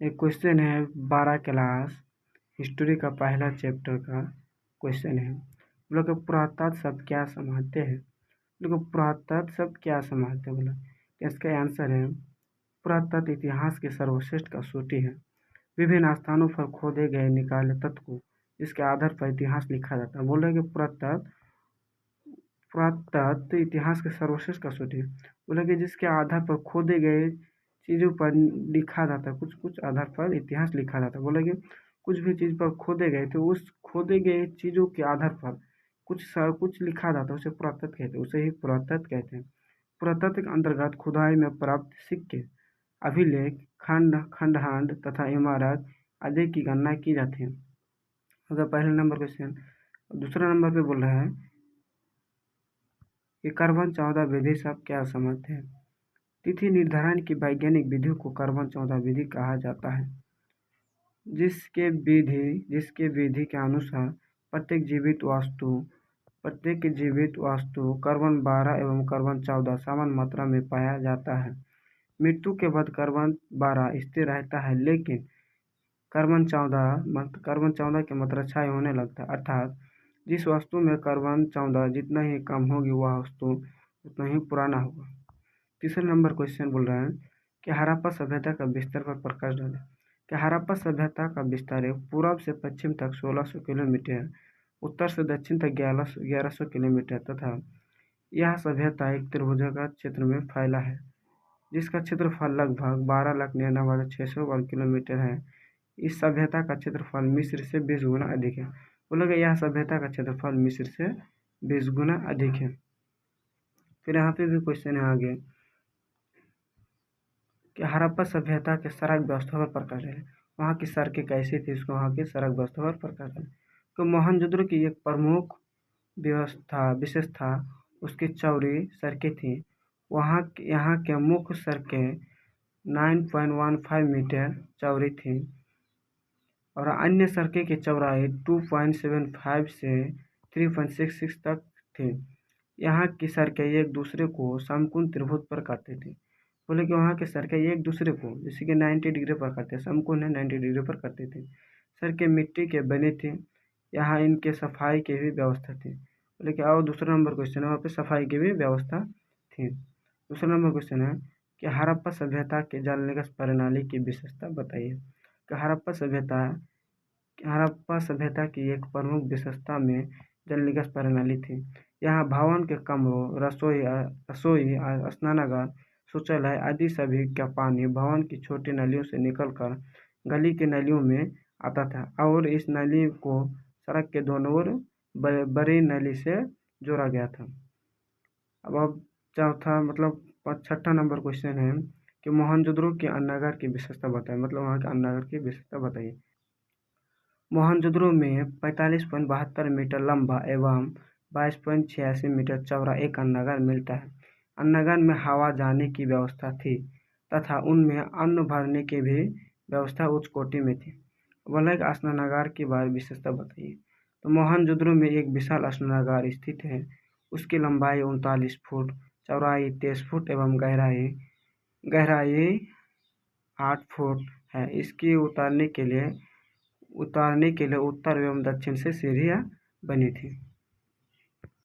एक क्वेश्चन है 12 class history का पहला चैप्टर का क्वेश्चन है। लोग पुरातत्व शब्द क्या समझते हैं? लोग पुरातत्व शब्द क्या समझते हैं बोला। इसका आंसर है पुरातत्व इतिहास की सर्वश्रेष्ठ कसौटी है। विभिन्न स्थानों पर खोदे गए निकाले तत्व को इसके आधार पर इतिहास लिखा जाता है। बोल रहे कि पुरातत्व इतिहास की सर्वश्रेष्ठ कसौटी है। बोला कि जिसके आधार पर खोदे गए चीज़ों पर लिखा जाता है, कुछ कुछ आधार पर इतिहास लिखा जाता है। बोला कि कुछ भी चीज़ पर खोदे गए तो उस खोदे गए चीज़ों के आधार पर कुछ लिखा जाता है, उसे पुरातत्व कहते हैं, उसे ही पुरातत्व कहते हैं। पुरातत्व के अंतर्गत खुदाई में प्राप्त सिक्के, अभिलेख, खंडहर तथा इमारत आदि की गणना की जाती है। अगर पहले नंबर क्वेश्चन। दूसरा नंबर पे बोल रहा है कि कार्बन 14 विधि से आप क्या समझते हैं? तिथि निर्धारण की वैज्ञानिक विधि को कार्बन 14 विधि कहा जाता है, जिसके विधि के अनुसार प्रत्येक जीवित वस्तु कार्बन 12 एवं कार्बन 14 समान मात्रा में पाया जाता है। मृत्यु के बाद कार्बन 12 स्थिर रहता है, लेकिन कार्बन 14 की मात्रा क्षय होने लगता है, अर्थात जिस वस्तु में कार्बन 14 जितना ही कम होगी वह वस्तु उतना ही पुराना होगा। तीसरा नंबर क्वेश्चन बोल रहा है कि हड़प्पा सभ्यता का विस्तार पर प्रकाश डालें। कि हड़प्पा सभ्यता का विस्तार पूर्व से पश्चिम तक 1600 किलोमीटर, उत्तर से दक्षिण तक 1100 किलोमीटर तथा यह सभ्यता एक त्रिभुजाकार क्षेत्र में फैला है, जिसका क्षेत्रफल लगभग 12,99,600 वर्ग किलोमीटर है। इस सभ्यता का क्षेत्रफल मिस्र से 20 गुना अधिक है। बोला कि यह सभ्यता का क्षेत्रफल मिस्र से 20 गुना अधिक है। फिर यहाँ पे भी क्वेश्चन है आगे कि हड़प्पा सभ्यता के सड़क व्यवस्था पर प्रकाश डालें। वहाँ की सड़कें कैसी थी, उसको वहाँ की सड़क व्यवस्था पर प्रकाश डालें। तो मोहनजोदड़ो की एक प्रमुख विशेषता उसकी चौड़ी सड़कें थी। यहाँ के मुख्य सड़कें 9.15 मीटर चौड़ी थी और अन्य सड़कें की चौड़ाई 2.75 से 3.66 तक थी। यहाँ की सड़कें एक दूसरे को समकोण त्रिभुज पर काटती थी। बोले कि वहाँ की सड़कें एक दूसरे को जैसे कि 90 डिग्री पर काटते, समकोण है 90 डिग्री पर काटती थी। सड़कें मिट्टी के बनी थी। यहाँ इनके सफाई की भी व्यवस्था थी। बोले कि और दूसरा नंबर क्वेश्चन है, वहाँ पे सफाई की भी व्यवस्था थी। दूसरा नंबर क्वेश्चन है कि हड़प्पा सभ्यता के जल निकास प्रणाली की विशेषता बताइए। कि हड़प्पा सभ्यता की एक प्रमुख विशेषता में जल निकास प्रणाली थी। यहाँ भवन के कमरों, रसोई, स्नानागार, शौचालय आदि सभी का पानी भवन की छोटी नलियों से निकलकर गली की नलियों में आता था और इस नली को सड़क के दोनों ओर बड़ी नली से जोड़ा गया था। अब छठा नंबर क्वेश्चन है कि मोहनजोदड़ो के अन्नागार की विशेषता बताइए, मतलब वहाँ के अन्नागार की विशेषता बताइए। मोहनजोदड़ो में 45.72 मीटर लंबा एवं 22.86 मीटर चौड़ा एक अन्नागार मिलता है। अन्नागार में हवा जाने की व्यवस्था थी तथा उनमें अन्न भरने की भी व्यवस्था उच्च कोटि में थी। बोला कि स्नानागार की विशेषता बताइए। तो मोहनजोदड़ो में एक विशाल स्नानागार स्थित है। उसकी लंबाई 39 फुट, चौड़ाई 23 फुट एवं गहराई 8 फुट है। इसकी उतारने के लिए उत्तर एवं दक्षिण से सीढ़ियाँ बनी थी।